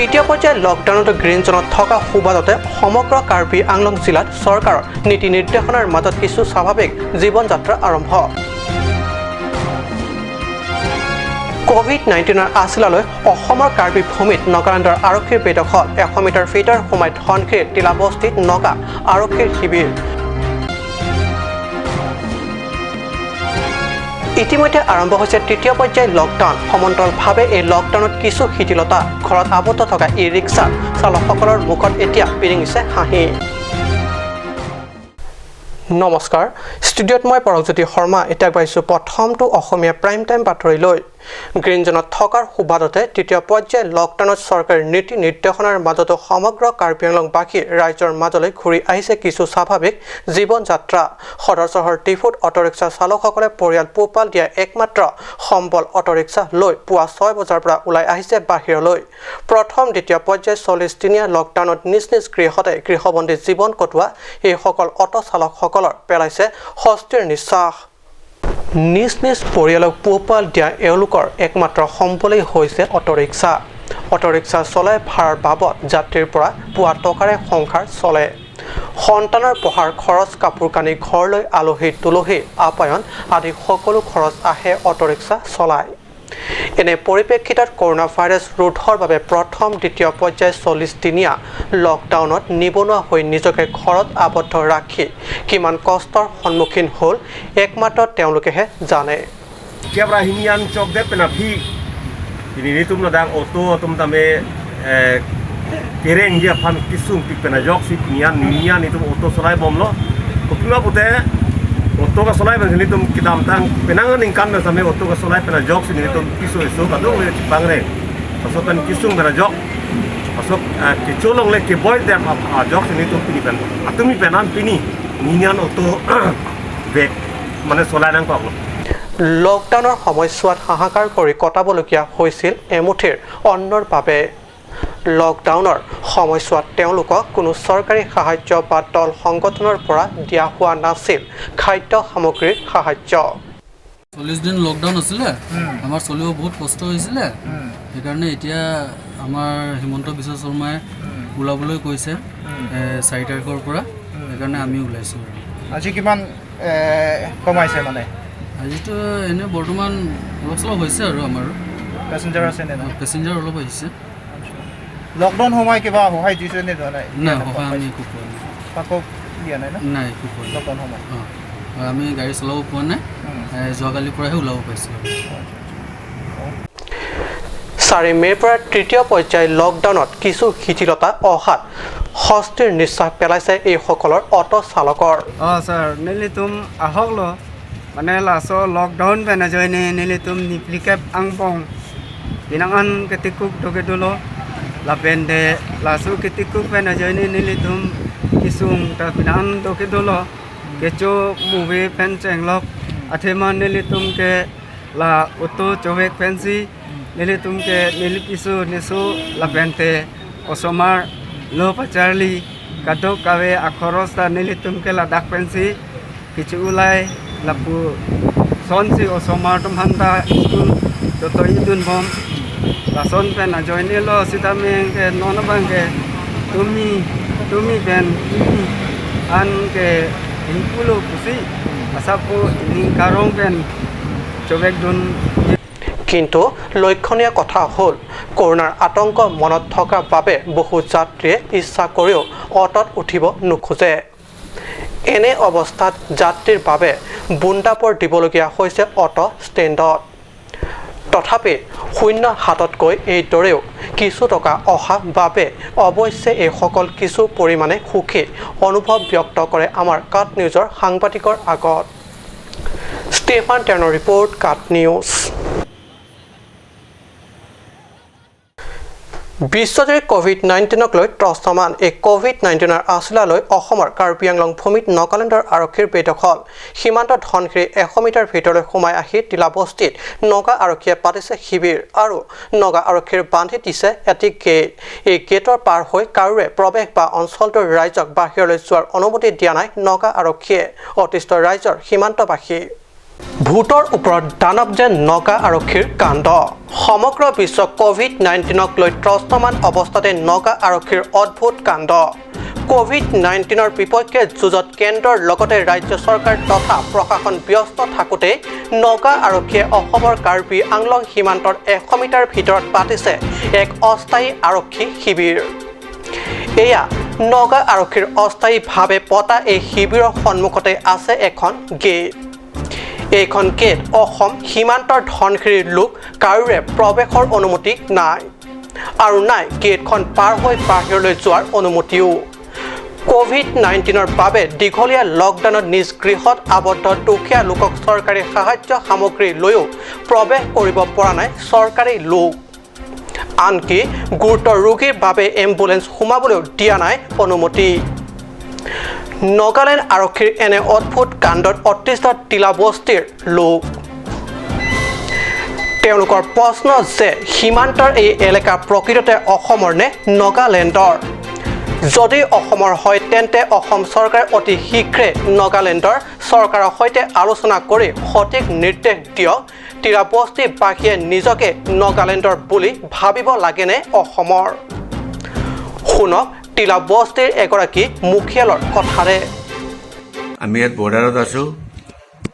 তৃতীয় পৰ্যায়ৰ লকডাউনত গ্ৰীণ জোনত থকা সুবাদতে সমগ্ৰ কাৰ্বি আংলং জিলাত চৰকাৰৰ নীতি নিৰ্দেশনাৰ মাজত কিছু স্বাভাৱিক জীৱন যাত্ৰা আৰম্ভ। কোভিড-19 আছিলালৈ অসমৰ কাৰ্বি ভূমিত নগালেণ্ডৰ আৰক্ষীৰ বেদখল 100 মিটাৰ ভিতৰ সোমাই ধনশিৰি টিলাবস্তিত নগা আৰক্ষীৰ শিবিৰ। ইতিমধ্যে আৰম্ভ হৈছে তৃতীয় পৰ্যায়ৰ লকডাউন। সমান্তৰালভাৱে এই লকডাউনত কিছু শিথিলতা। ঘৰত আবদ্ধ থকা ই ৰিক্সা চালকসকলৰ মুখত এতিয়া পিৰিঙিছে হাঁহি। নমস্কাৰ, ষ্টুডিঅ'ত মই পৰগজ্যোতি শৰ্মা। এতিয়া পাইছোঁ প্ৰথমটো অসমীয়া প্ৰাইম টাইম বাতৰিলৈ। গ্ৰীণ জোনত থকাৰ সুবাদতে তৃতীয় পৰ্যায়ৰ লকডাউনত চৰকাৰী নীতি নিৰ্দেশনাৰ মাজতো সমগ্ৰ কাৰ্বি আংলংবাসী ৰাইজৰ মাজলৈ ঘূৰি আহিছে কিছু স্বাভাৱিক জীৱন যাত্ৰা। সদৰ চহৰ টিফুত অটোৰিক্সা চালকসকলে পৰিয়াল পোহপাল দিয়া একমাত্ৰ সম্বল অটোৰিক্সা লৈ পুৱা 6 বজাৰ পৰা ওলাই আহিছে বাহিৰলৈ। প্ৰথম দ্বিতীয় পৰ্যায়ৰ 40 দিনীয়া লকডাউনত নিজ নিজ গৃহতে গৃহবন্দী জীৱন কটোৱা এইসকল অটো চালকসকলৰ পেলাইছে স্বস্তিৰ নিশ্বাস। নিজ নিজ পৰিয়ালক পোহপাল দিয়া এওঁলোকৰ একমাত্ৰ সম্বলেই হৈছে অটোৰিক্সা। অটোৰিক্সা চলাই ভাড়াৰ বাবদ যাত্ৰীৰ পৰা পোৱা টকাৰে সংসাৰ চলে। সন্তানৰ পঢ়াৰ খৰচ, কাপোৰ কানি, ঘৰলৈ আলহী তুলহী আপ্যায়ন আদি সকলো খৰচ আহে অটোৰিক্সা চলায়। এনে পৰিপ্ৰেক্ষিতত কৰোনা ভাইৰাছ ৰোধৰ বাবে প্ৰথম দ্বিতীয় পৰ্যায়ৰ 40 দিনীয়া লকডাউনত নিবনুৱা হৈ নিজকে ঘৰত আবদ্ধ ৰাখি কিমান কষ্টৰ সন্মুখীন হ'ল একমাত্ৰ তেওঁলোকেহে জানে। Oto ka solai ban sini tum kita amtang penangan ingkan na same oto ka solai pena jok sini tum kisu isu ka dong le bangre pasok kan kisung bena jok pasok kicolong le ke boy dem jok sini tum pini pen atumi penan pini ninyan oto bek mane solai nang paklo লকডাউনৰ সময়ছোৱাত হাহাকাৰ কৰি কটাবলগীয়া হৈছিল এমুঠিৰ অন্নৰ বাবে। লকডাউনৰ সময়ছোৱাত তেওঁলোকক কোনো চৰকাৰী সাহায্য বা দল সংগঠনৰ পৰা দিয়া হোৱা নাছিল খাদ্য সামগ্ৰীৰ সাহায্য। 40 দিন লকডাউন আছিলে, আমাৰ চলিব বহুত কষ্ট হৈছিলে। সেইকাৰণে এতিয়া আমাৰ হিমন্ত বিশ্ব শৰ্মাই ওলাবলৈ কৈছে 4 তাৰিখৰ পৰা, সেইকাৰণে আমি ওলাইছোঁ। আজি কিমান কমাইছে মানে? আজিতো এনে বৰ্তমান অলপ চলপ হৈছে আৰু আমাৰ পেচেঞ্জাৰ আছে নে? পেচেঞ্জাৰ অলপ আহিছে। লকডাউন সময় কিবা সহায় দিছে নে যোৱা নাই? নাই, সহায় আমি একো পোৱা নাই। কাকো দিয়া নাই? নাই, একো পোৱা নাই লকডাউন সময়। আমি গাড়ী চলাব পোৱা নাই, যোৱাকালিৰ পৰাহে ওলাব পাইছোঁ। 4 মে'ৰ পৰা তৃতীয় পৰ্যায়ৰ লকডাউনত কিছু শিথিলতা অহাত স্বস্তিৰ নিশ্বাস পেলাইছে এইসকলৰ অটো চালকৰ। ছাৰ নেলি তুম আহক ল মানে লাছো লকডাউন পেনা জয়নে নেলি তুম নিপ্লিকেপ আংপং বিনাঙান কেতিকুক দকে দলো লাপেনদে লাসু ketikuk pena joini nili tum kisung ta pinan doke dolo kecho movie pen chenglok athema nili tum ke la auto chowek pensi nili tum ke nili pisu nesu lapente osomar lo pacharli kadok kawe akhoros ta nili tum ke la dak pensi kichu ulai lapu sonsi osomar tum hanta school to idun bom Rason pen ajoini lo sitameng ke nona bangke tumi pen an ke inpulo kusi asapo inkarong pen chobek dun। কিন্তু লক্ষণীয় কথা হ'ল কৰোনাৰ আতংক মনত থকাৰ বাবে বহু যাত্ৰীয়ে ইচ্ছা কৰিও অটোত উঠিব নোখোজে। এনে অৱস্থাত যাত্ৰীৰ বাবে বুন্দাপৰ দিবলগীয়া হৈছে অটো ষ্টেণ্ডত। তথাপি শূন্য হাততকৈ এইদৰেও কিছু টকা অহা বাবে অৱশ্যে এইসকল কিছু পৰিমাণে সুখী অনুভৱ ব্যক্ত কৰে আমাৰ কাট নিউজৰ সাংবাদিকৰ আগত। ষ্টেফান টেনৰ ৰিপৰ্ট, কাট নিউজ। বিশ্বজুৰি কোভিড-19ক লৈ ত্ৰস্তমান এই কোভিড-19 আছিলালৈ অসমৰ কাৰ্বি আংলং ভূমিত নগালেণ্ডৰ আৰক্ষীৰ বেদখল। সীমান্ত ধনশিৰি 100 মিটাৰ ভিতৰলৈ সোমাই আহি টিলাবস্তিত নগা আৰক্ষীয়ে পাতিছে শিবিৰ আৰু নগা আৰক্ষীৰ বান্ধি দিছে এটি গেট। এই গেটৰ পাৰ হৈ কাৰোৰে প্ৰৱেশ বা অঞ্চলটোৰ ৰাইজক বাহিৰলৈ যোৱাৰ অনুমতি দিয়া নাই নগা আৰক্ষীয়ে। অতিষ্ঠ ৰাইজৰ সীমান্তবাসী। ভোটৰ ওপৰত দানৱ যেন নগা আৰক্ষীৰ কাণ্ড সমগ্ৰ বিশ্ব কোভিড-19ক লৈ ত্ৰস্তমান অৱস্থাতে নগা আৰক্ষীৰ অদ্ভুত কাণ্ড কোভিড-19ৰ বিপক্ষে যুঁজত কেন্দ্ৰৰ লগতে ৰাজ্য চৰকাৰ তথা প্ৰশাসন ব্যস্ত থাকোঁতে নগা আৰক্ষীয়ে অসমৰ কাৰ্বি আংলং সীমান্তৰ 100 মিটাৰ ভিতৰত পাতিছে এক অস্থায়ী আৰক্ষী শিবিৰ এয়া নগা আৰক্ষীৰ অস্থায়ীভাৱে পতা এই শিবিৰৰ সন্মুখতে আছে এখন গেট এইখন গেট অসম সীমান্তৰ ধনশিৰিৰ লোক কাৰোৰে প্ৰৱেশৰ অনুমতি নাই আৰু নাই গেটখন পাৰ হৈ বাহিৰলৈ যোৱাৰ অনুমতিও কোভিড-19ৰ বাবে দীঘলীয়া লকডাউনত নিজ গৃহত আবদ্ধ দুখীয়া লোকক চৰকাৰী সাহায্য সামগ্ৰী লৈও প্ৰৱেশ কৰিব পৰা নাই চৰকাৰী লোক আনকি গুৰুতৰ ৰোগীৰ বাবে এম্বুলেন্স সোমাবলৈও দিয়া নাই অনুমতি নাগালেণ্ড আৰক্ষীৰ এনে অদ্ভুত কাণ্ডত অতিষ্ঠ টিলা বস্তিৰ লোক তেওঁলোকৰ প্ৰশ্ন যে সীমান্তৰ এই এলেকা প্ৰকৃততে অসমৰ নে নাগালেণ্ডৰ যদি অসমৰ হয় তেন্তে অসম চৰকাৰে অতি শীঘ্ৰে নাগালেণ্ডৰ চৰকাৰৰ সৈতে আলোচনা কৰি সঠিক নিৰ্দেশ দিয়ক টিৰাবস্তিবাসীয়ে নিজকে নাগালেণ্ডৰ বুলি ভাবিব লাগেনে অসমৰ শুনক টিলাবস্তিৰ এগৰাকী মুখিয়ালৰ কথাৰে আমি ইয়াত বৰ্ডাৰত আছোঁ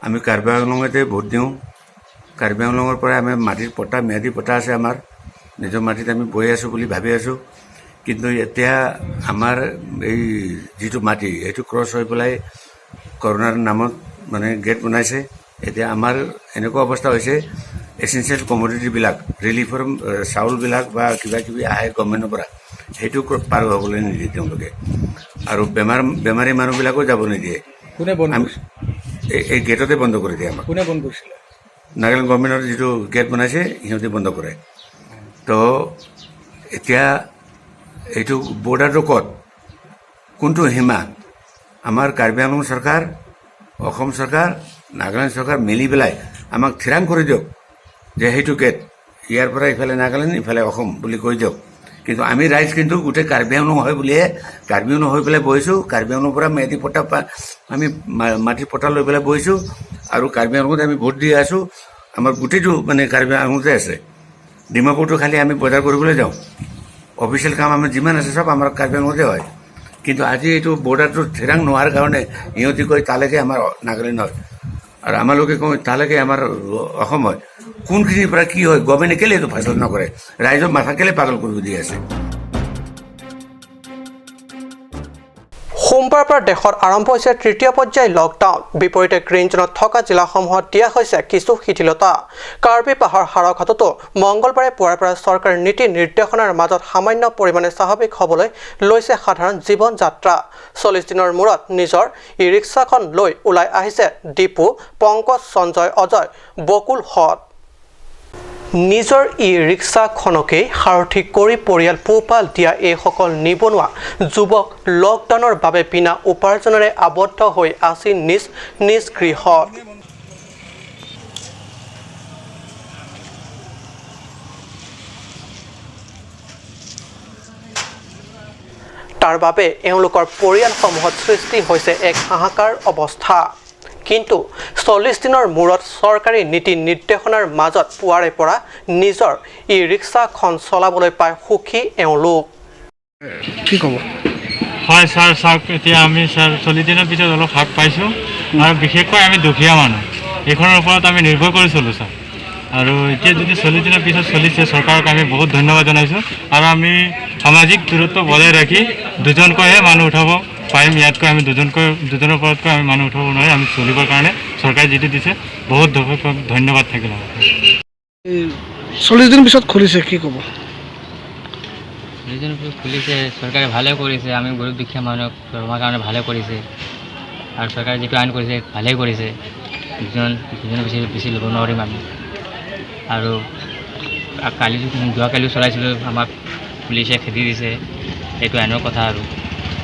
আমি কাৰ্বি আংলঙতে ভোট দিওঁ কাৰ্বি আংলঙৰ পৰা আমি মাটিৰ পট্টা ম্যাদী পট্টা আছে আমাৰ নিজৰ মাটিত আমি বৈ আছোঁ বুলি ভাবি আছোঁ কিন্তু এতিয়া আমাৰ এই যিটো মাটি এইটো ক্ৰছ হৈ পেলাই কৰোণাৰ নামত মানে গেট বনাইছে এতিয়া আমাৰ এনেকুৱা অৱস্থা হৈছে এচেঞ্চিয়েল কমোডিটিবিলাক ৰিলিফৰ চাউলবিলাক বা কিবা কিবি আহে গভৰ্ণমেণ্টৰ পৰা সেইটো পাৰ হ'বলৈ নিদিয়ে তেওঁলোকে আৰু বেমাৰী মানুহবিলাকো যাব নিদিয়ে এই গেটতে বন্ধ কৰি দিয়ে আমাক কোনে বন্ধ কৰিছিলে নাগালেণ্ড গভৰ্ণমেণ্টৰ যিটো গেট বনাইছে সিহঁতে বন্ধ কৰে তো এতিয়া এইটো বৰ্ডাৰটো ক'ত কোনটো সীমা আমাৰ কাৰ্বি আংলং চৰকাৰ অসম চৰকাৰ নাগালেণ্ড চৰকাৰ মিলি পেলাই আমাক থিৰাং কৰি দিয়ক যে সেইটো গেট ইয়াৰ পৰা ইফালে নাগালেণ্ড ইফালে অসম বুলি কৈ দিয়ক কিন্তু আমি ৰাইজ কিন্তু গোটেই কাৰ্বি আংলং হয় বুলিহে কাৰ্বি আংলং হৈ পেলাই বহিছোঁ কাৰ্বি আংলঙৰ পৰা ম্যাদী পট্টা আমি মাটিৰ পট্টা লৈ পেলাই বহিছোঁ আৰু কাৰ্বি আংলঙত আমি ভোট দি আছোঁ আমাৰ গোটেইটো মানে কাৰ্বি আংলঙতে আছে ডিমাপুৰটো খালি আমি বজাৰ কৰিবলৈ যাওঁ অফিচিয়েল কাম আমাৰ যিমান আছে চব আমাৰ কাৰ্বি আংলঙতে হয় কিন্তু আজি এইটো বৰ্ডাৰটো থিৰাং নোহোৱাৰ কাৰণে সিহঁতি কয় তালৈকে আমাৰ নাগালেণ্ড হয় আৰু আমালোকে কওঁ তালৈকে আমাৰ অসম হয় কোনখিনিৰ পৰা কি হয় গভৰ্ণমেণ্টে কেলৈ এইটো ফেচলা নকৰে ৰাইজৰ মাথা কেলৈ পাগল কৰিব দি আছে সোমবাৰৰ পৰা দেশত আৰম্ভ হৈছে তৃতীয় পৰ্যায়ৰ লকডাউন বিপৰীতে গ্ৰীণ জোনত থকা জিলাসমূহত দিয়া হৈছে কিছু শিথিলতা কাৰ্বি পাহাৰ হাৰঘাটতো মঙলবাৰে পুৱাৰ পৰা চৰকাৰী নীতি নিৰ্দেশনাৰ মাজত সামান্য পৰিমাণে স্বাভাৱিক হ'বলৈ লৈছে সাধাৰণ জীৱন যাত্ৰা 40 দিনৰ মূৰত নিজৰ ই ৰিক্সাখন লৈ ওলাই আহিছে দীপু পংকজ সঞ্জয় অজয় বকুল হত নিজৰ ই ৰিক্সাখনকেই সাৰথি কৰি পৰিয়াল পোহপাল দিয়া এইসকল নিবনুৱা যুৱক লকডাউনৰ বাবে বিনা উপাৰ্জনেৰে আবদ্ধ হৈ আছিল নিজ গৃহত তাৰ বাবে এওঁলোকৰ পৰিয়ালসমূহত সৃষ্টি হৈছে এক হাহাকাৰ অৱস্থা কিন্তু 40 দিনৰ মূৰত চৰকাৰী নীতি নিৰ্দেশনাৰ মাজত পুৱাৰে পৰা নিজৰ ই ৰিক্সাখন চলাবলৈ পাই সুখী এওঁলোক কি ক'ব হয় ছাৰ চাওক এতিয়া আমি ছাৰ 40 দিনৰ পিছত অলপ হাত পাইছোঁ আৰু বিশেষকৈ আমি দুখীয়া মানুহ এইখনৰ ওপৰত আমি নিৰ্ভৰ কৰি চলোঁ ছাৰ আৰু এতিয়া যদি 40 দিনৰ পিছত চলিছে চৰকাৰক আমি বহুত ধন্যবাদ জনাইছোঁ আৰু আমি সামাজিক দূৰত্ব বজাই ৰাখি দুজনকৈহে মানুহ উঠাব পাৰিম ইয়াতকৈ আমি দুজনৰ ওপৰতকৈ আমি মানুহ উঠাব নোৱাৰি আমি চলিবৰ কাৰণে চৰকাৰে যিটো দিছে বহুত ধন্যবাদ থাকিল 40 দিন পিছত খুলিছে কি ক'ব 40 দিন পিছত খুলিছে চৰকাৰে ভালে কৰিছে আমি গৰীব দুখীয়া মানুহক আমাৰ কাৰণে ভালে কৰিছে আৰু চৰকাৰে যিটো আইন কৰিছে ভালেই কৰিছে দুজন বেছি ল'ব নোৱাৰিম আমি আৰু যোৱাকালিও চলাইছিলোঁ আমাক পুলিচে খেদি দিছে এইটো আইনৰ কথা আৰু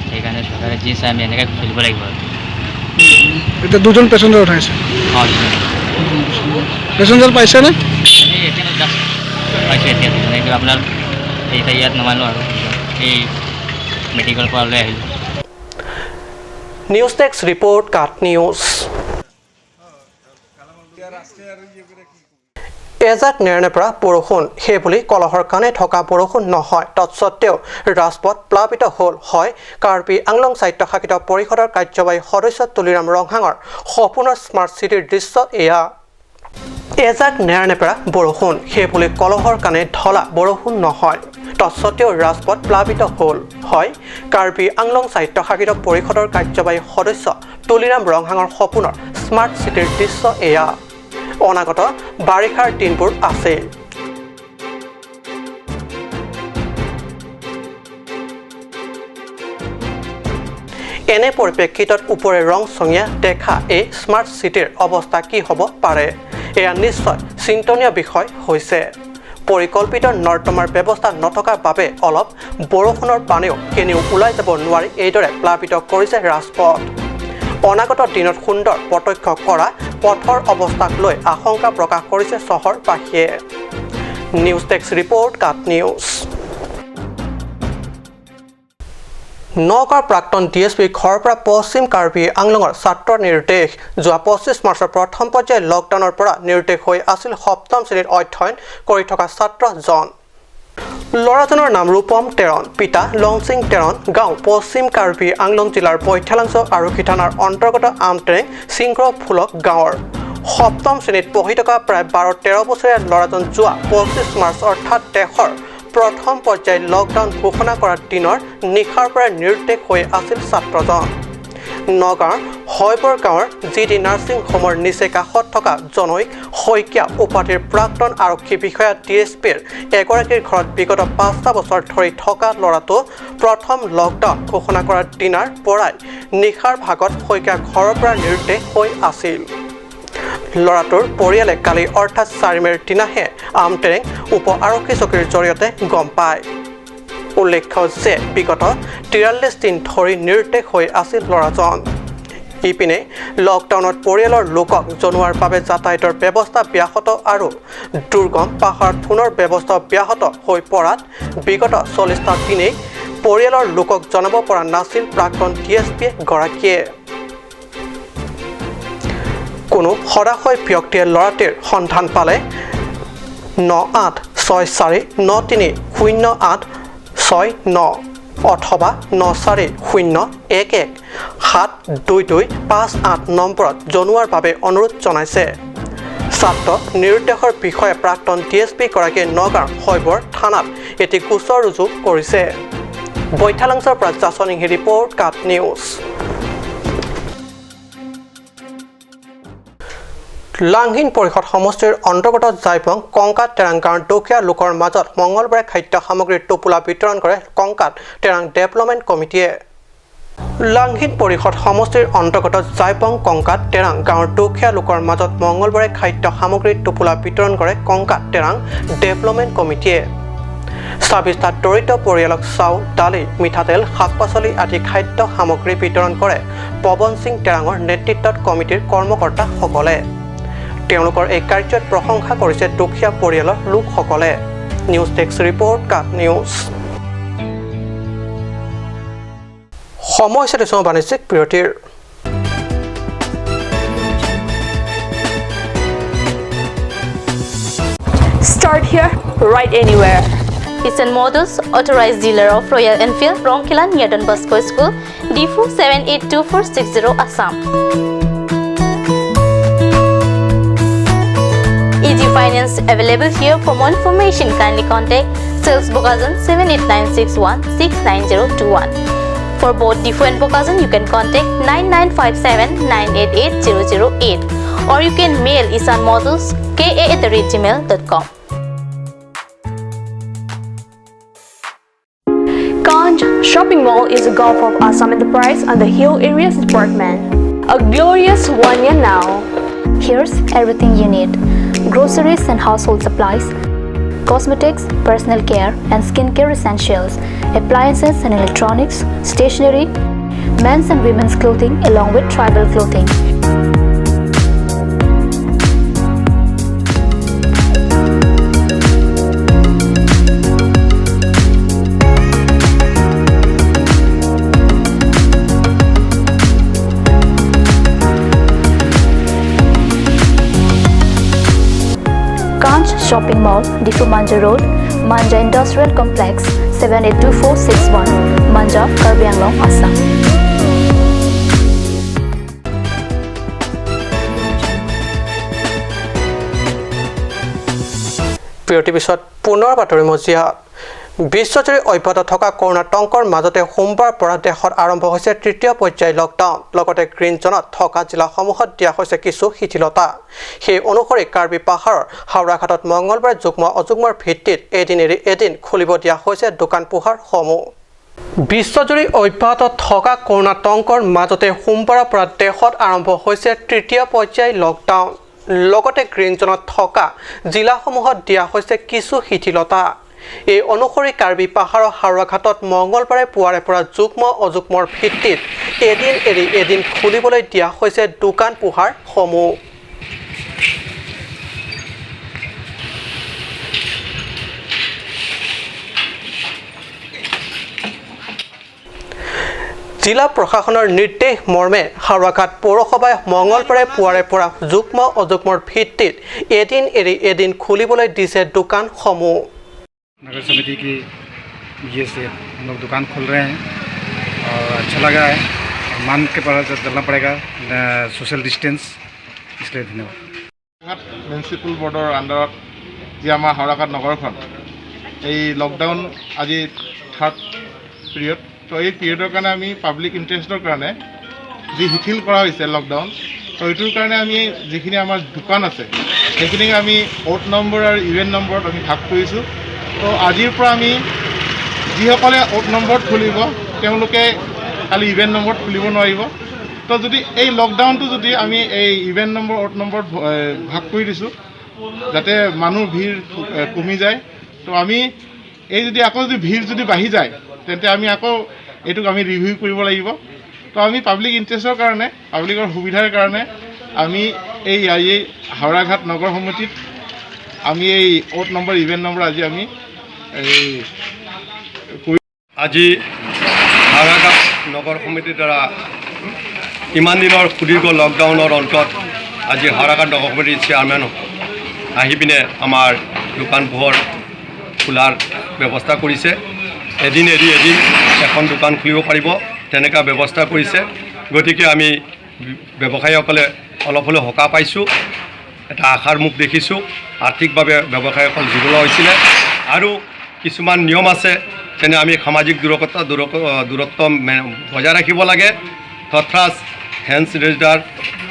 সেইকাৰণে চৰকাৰে যি চাই আমি এনেকৈ চলিব লাগিব আৰু এতিয়া দুজন পেচেঞ্জাৰ উঠাইছে পেচেঞ্জাৰ পাইছেনে এতিয়া জাষ্ট পাইছোঁ এতিয়া এইটো আপোনাৰ এতিয়া ইয়াত নমালোঁ আৰু এই মেডিকেলৰ পৰা লৈ আহিলোঁ নিউজ ডেস্ক ৰিপৰ্ট কাট নিউজ এজাক নেৰানেপেৰা বৰষুণ সেইবুলি কলহৰ কাণে থকা বৰষুণ নহয় তৎসত্ত্বেও ৰাজপথ প্লাবিত হ'ল হয় কাৰ্বি আংলং স্বায়ত্তশাসিত পৰিষদৰ কাৰ্যবাহী সদস্য তুলিৰাম ৰংহাঙৰ সপোনৰ স্মাৰ্ট চিটিৰ দৃশ্য এয়া এজাক নেৰানেপেৰা বৰষুণ সেইবুলি কলহৰ কাণে ঢলা বৰষুণ নহয় তৎসত্ত্বেও ৰাজপথ প্লাবিত হ'ল হয় কাৰ্বি আংলং স্বায়ত্তশাসিত পৰিষদৰ কাৰ্যবাহী সদস্য তুলিৰাম ৰংহাঙৰ সপোনৰ স্মাৰ্ট চিটিৰ দৃশ্য এয়া অনাগত বাৰিষাৰ দিনবোৰ আছে এনে পৰিপ্ৰেক্ষিতত ওপৰে ৰংচঙীয়া দেখা এই স্মাৰ্ট চিটিৰ অৱস্থা কি হ'ব পাৰে এয়া নিশ্চয় চিন্তনীয় বিষয় হৈছে পৰিকল্পিত নৰ্দমাৰ ব্যৱস্থা নথকাৰ বাবে অলপ বৰষুণৰ পানীও কেনিও ওলাই যাব নোৱাৰি এইদৰে প্লাবিত কৰিছে ৰাজপথ অনাগত দিনত সুন্দৰ প্ৰত্যক্ষ কৰা পথৰ অৱস্থাক লৈ আশংকা প্ৰকাশ কৰিছে চহৰবাসীয়ে নিউজ টেক্স ৰিপৰ্ট কাট নিউজ নগাঁৱৰ প্ৰাক্তন ডিএছপি ঘৰৰ পৰা পশ্চিম কাৰ্বি আংলঙৰ ছাত্ৰৰ নিৰ্দেশ যোৱা 25 মাৰ্চৰ প্ৰথম পৰ্যায়ৰ লকডাউনৰ পৰা নিৰ্দেশ হৈ আছিল সপ্তম শ্ৰেণীত অধ্যয়ন কৰি থকা ছাত্ৰজন ল'ৰাজনৰ নাম ৰূপম তেৰণ পিতা লংচিং তেৰণ গাঁও পশ্চিম কাৰ্বি আংলং জিলাৰ বৈঠালাংছ আৰক্ষী থানাৰ অন্তৰ্গত আমটেৰেং সিংগ্ৰ ফুলক গাঁৱৰ সপ্তম শ্ৰেণীত পঢ়ি থকা প্ৰায় 12-13 বছৰীয়া ল'ৰাজন যোৱা 25 মাৰ্চ অৰ্থাৎ দেশৰ প্ৰথম পৰ্যায়ৰ লকডাউন ঘোষণা কৰাৰ দিনৰ নিশাৰ পৰা নিৰ্দেশ হৈ আছিল ছাত্ৰজন নগাঁৱৰ হয়বৰ গাঁৱৰ জিডি নাৰ্ছিং হোমৰ নিচে কাষত থকা জনৈক শইকীয়া উপাধিৰ প্ৰাক্তন আৰক্ষী বিষয়া ডিএছপিৰ এগৰাকীৰ ঘৰত বিগত 5টা বছৰ ধৰি থকা ল'ৰাটো প্ৰথম লকডাউন ঘোষণা কৰাৰ দিনাৰ পৰাই নিশাৰ ভাগত শইকীয়া ঘৰৰ পৰা নিৰ্দেশ হৈ আছিল ল'ৰাটোৰ পৰিয়ালে কালি অৰ্থাৎ 4 মেৰ দিনাহে আমটেৰেং উপ আৰক্ষী চকীৰ জৰিয়তে গম পায় উল্লেখ্য যে বিগত 43 দিন ধৰি নিৰ্দেশ হৈ আছিল ল'ৰাজন ইপিনে লকডাউনত পৰিয়ালৰ লোকক জনোৱাৰ বাবে যাতায়াতৰ ব্যৱস্থা ব্যাহত আৰু দুৰ্গম পাহাৰত ফোনৰ ব্যৱস্থা ব্যাহত হৈ পৰাত বিগত 40টা দিনেই পৰিয়ালৰ লোকক জনাব পৰা নাছিল প্ৰাক্তন ডিএছপি গৰাকীয়ে কোনো সদাশয় ব্যক্তিয়ে ল'ৰাটিৰ সন্ধান পালে 9864930869 অথবা 9401172258 নম্বৰত জনোৱাৰ বাবে অনুৰোধ জনাইছে ছাত্ৰ নিৰ্দেশৰ বিষয়ে প্ৰাক্তন ডিএছপি গৰাকীয়ে নগাঁৱৰ হয়বৰ থানাত এটি গোচৰ ৰুজু কৰিছে বৈঠালাংছৰ পৰা জাচনিংহি ৰিপৰ্ট কাট নিউজ লাংহিন পৰিষদ সমষ্টিৰ অন্তৰ্গত জাইপং কংকাত টেৰাং গাঁৱৰ দুখীয়া লোকৰ মাজত মঙলবাৰে খাদ্য সামগ্ৰীৰ টোপোলা বিতৰণ কৰে কংকাত টেৰাং ডেভেলপমেণ্ট কমিটিয়ে লাংহিন পৰিষদ সমষ্টিৰ অন্তৰ্গত জাইপং কংকাত টেৰাং গাঁৱৰ দুখীয়া লোকৰ মাজত মঙলবাৰে খাদ্য সামগ্ৰীৰ টোপোলা বিতৰণ কৰে কংকাত টেৰাং ডেভেলপমেণ্ট কমিটিয়ে 26টা দৰিদ্ৰ পৰিয়ালক চাউল দালি মিঠাতেল শাক পাচলি আদি খাদ্য সামগ্ৰী বিতৰণ কৰে পৱন সিং টেৰাঙৰ নেতৃত্বত কমিটিৰ কৰ্মকৰ্তাসকলে তেওঁলোকৰ এই কাৰ্যত প্ৰশংসা কৰিছে দুখীয়া পৰিয়ালৰ লোকসকলে নিউজ টেক্স ৰিপৰ্ট কাট নিউজ সময় হৈছে বাণিজ্যিক বিৰতিৰ Start here, right anywhere. Eastern Motors, authorized dealer of Royal Enfield, Rongkila, near Don Bosco School, D4 782460 Assam. Easy finance available here. For more information, kindly contact Sales Bokazan 7896169021. For both D4 and Bokazan, you can contact 9957988008 or you can mail isanmodels@gmail.com. Kanj Shopping Mall is a Gulf of Assam enterprise and the Hill Areas Department. A glorious one year now. Here's everything you need: groceries and household supplies, cosmetics, personal care and skincare essentials, appliances and electronics, stationery, men's and women's clothing along with tribal clothing. Kanch Shopping Mall, Difu Manja Road, Manja Industrial Complex, 782461, Manja, Karbi Anglong, Assam. বিৰতিৰ পিছত পুনৰ বাতৰি মজিয়াত বিশ্বজুৰি অব্যাহত থকা corona টংকৰ মাজতে সোমবাৰৰ পৰা দেশত আৰম্ভ হৈছে তৃতীয় পৰ্যায়ৰ লকডাউন লগতে গ্ৰীণ জোনত থকা জিলাসমূহত দিয়া হৈছে কিছু শিথিলতা সেই অনুসৰি কাৰ্বি পাহাৰৰ হাওৰাঘাটত মঙলবাৰে যুগ্ম অযুগ্মৰ ভিত্তিত এদিন এৰি এদিন খুলিব দিয়া হৈছে দোকান পোহাৰসমূহ বিশ্বজুৰি অব্যাহত থকা কৰোনা টংকৰ মাজতে সোমবাৰৰ পৰা দেশত আৰম্ভ হৈছে তৃতীয় পৰ্যায়ৰ লকডাউন লগতে গ্ৰীণ জোনত থকা জিলাসমূহত দিয়া হৈছে কিছু শিথিলতা এই অনুসৰি কাৰ্বি পাহাৰৰ হাওৰাঘাটত মঙলবাৰে পুৱাৰে পৰা যুগ্ম অযুগ্মৰ ভিত্তিত এদিন এৰি এদিন খুলিবলৈ দিয়া হৈছে দোকান পোহাৰসমূহ জিলা প্ৰশাসনৰ নিৰ্দেশ মৰ্মে হাওৰাঘাট পৌৰসভাই মঙলবাৰে পুৱাৰে পৰা যুগ্ম অযুগ্মৰ ভিত্তিত এদিন এৰি এদিন খুলিবলৈ দিছে দোকানসমূহ नगर समिति की ये से हम लोग दुकान खोल रहे हैं और अच्छा लगा है मान के पर चलना पड़ेगा सोशल डिस्टेंस इसलिए धन्यवाद म्यूनिसिपल बोर्डर आंडारत जी आम हावराघाट नगरखन लकडाउन आज थार्ड पिरियड तो ये पिरियडर कारण आम पाब्लिक इंटरेस्टर कारण जी शिथिल करा लकडाउन तो ये कारण आम जी आम दुकान आसे সেইখিনিক আমি ওট নম্বৰ আৰু ইভেন্ট নম্বৰত আমি ভাগ কৰিছোঁ তো আজিৰ পৰা আমি যিসকলে ওট নম্বৰত খুলিব তেওঁলোকে খালি ইভেন্ট নম্বৰত খুলিব নোৱাৰিব তো যদি এই লকডাউনটো যদি আমি এই ইভেন্ট নম্বৰ ওট নম্বৰত ভাগ কৰি দিছোঁ যাতে মানুহ ভিৰ কমি যায় তো আমি এই যদি আকৌ যদি ভিৰ যদি বাঢ়ি যায় তেন্তে আমি আকৌ এইটোক আমি ৰিভিউ কৰিব লাগিব তো আমি পাব্লিক ইণ্টাৰেষ্টৰ কাৰণে পাব্লিকৰ সুবিধাৰ কাৰণে আমি এই হাওৰাঘাট নগৰ সমিতিত আমি এই ওট নম্বৰ ইভেন্ট নম্বৰ আজি আমি আজি হাওৰাঘাট নগৰ সমিতিৰ দ্বাৰা ইমান দিনৰ সুদীৰ্ঘ লকডাউনৰ অন্তত আজি হাওৰাঘাট নগৰ সমিতিৰ চেয়াৰমেন আহি পিনে আমাৰ দোকান পোহৰ খোলাৰ ব্যৱস্থা কৰিছে এদিন এৰি এদিন এখন দোকান খুলিব পাৰিব তেনেকুৱা ব্যৱস্থা কৰিছে গতিকে আমি ব্যৱসায়ীসকলে অলপ হ'লেও সকাহ পাইছোঁ এটা আশাৰ মুখ দেখিছোঁ আৰ্থিকভাৱে ব্যৱসায়ীসকল জীৱন হৈছিলে আৰু কিছুমান নিয়ম আছে যেনে আমি সামাজিক দূৰত্ব বজাই ৰাখিব লাগে তথা হেণ্ড চেনিটাইজাৰ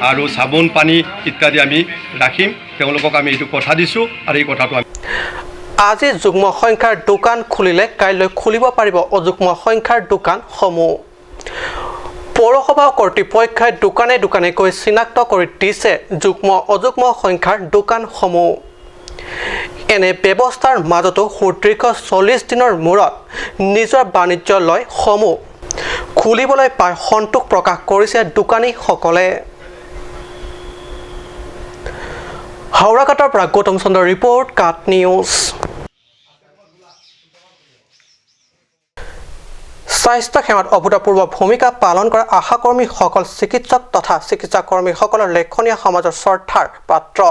আৰু চাবোন পানী ইত্যাদি আমি ৰাখিম তেওঁলোকক আমি এইটো কথা দিছোঁ আৰু এই কথাটো আজি যুগ্ম সংখ্যাৰ দোকান খুলিলে কাইলৈ খুলিব পাৰিব অযুগ্ম সংখ্যাৰ দোকানসমূহ পৌৰসভা কৰ্তৃপক্ষই দোকানে দোকানে গৈ চিনাক্ত কৰি দিছে যুগ্ম অযুগ্ম সংখ্যাৰ দোকানসমূহ এনে ব্যৱস্থাৰ মাজতো সুদীৰ্ঘ 40 দিনৰ মূৰত নিজৰ বাণিজ্যালয়সমূহ খুলিবলৈ পাই সন্তোষ প্ৰকাশ কৰিছে দোকানীসকলে হাওৰাঘাটৰ পৰা গৌতম চন্দ্ৰৰ ৰিপৰ্ট কাট নিউজ স্বাস্থ্য সেৱাত অভূতপূৰ্ব ভূমিকা পালন কৰা আশাকৰ্মীসকল চিকিৎসক তথা চিকিৎসাকৰ্মীসকলৰ লেখনীয়া সমাজৰ শ্ৰদ্ধাৰ পাত্ৰ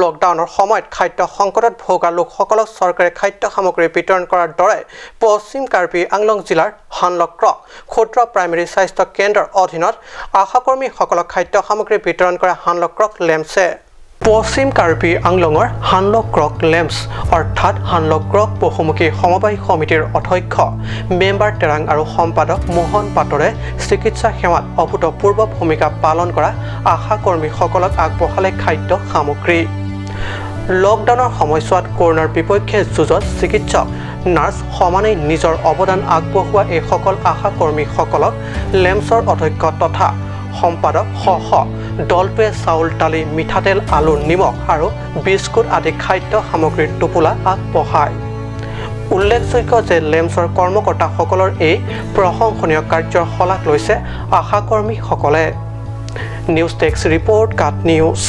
লকডাউনৰ সময়ত খাদ্য সংকটত ভোগা লোকসকলক চৰকাৰে খাদ্য সামগ্ৰী বিতৰণ কৰাৰ দৰে পশ্চিম কাৰ্বি আংলং জিলাৰ হানলক্ৰক ক্ষুদ্ৰ প্ৰাইমেৰী স্বাস্থ্য কেন্দ্ৰৰ অধীনত আশাকৰ্মীসকলক খাদ্য সামগ্ৰী বিতৰণ কৰা হানলক্ৰক লেম্পছে পশ্চিম কাৰ্বি আংলঙৰ হানলক্ৰক লেম্পছ অৰ্থাৎ হানলক্ৰক বহুমুখী সমবায় সমিতিৰ অধ্যক্ষ মেম্বাৰ টেৰাং আৰু সম্পাদক মোহন পাটৰে চিকিৎসা সেৱাত অভূতপূৰ্ব ভূমিকা পালন কৰা আশাকৰ্মীসকলক আগবঢ়ালে খাদ্য সামগ্ৰী লকডাউনৰ সময়ছোৱাত কৰোনাৰ বিপক্ষে যুঁজত চিকিৎসক নাৰ্ছ সমানেই নিজৰ অৱদান আগবঢ়োৱা এইসকল আশাকৰ্মীসকলক লেম্পছৰ অধ্যক্ষ তথা সম্পাদক সহ দলটোৱে চাউল দালি মিঠাতেল আলু নিমখ আৰু বিস্কুট আদি খাদ্য সামগ্ৰীৰ টোপোলা আগবঢ়ায় উল্লেখযোগ্য যে লেম্পছৰ কৰ্মকৰ্তাসকলৰ এই প্ৰশংসনীয় কাৰ্যৰ শলাগ লৈছে আশাকৰ্মীসকলে নিউজ ডেস্ক ৰিপৰ্ট কাট নিউজ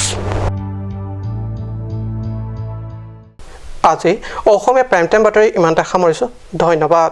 আজি অসমীয়া প্ৰাইম টাইম বাতৰি ইমানতে সামৰিছোঁ ধন্যবাদ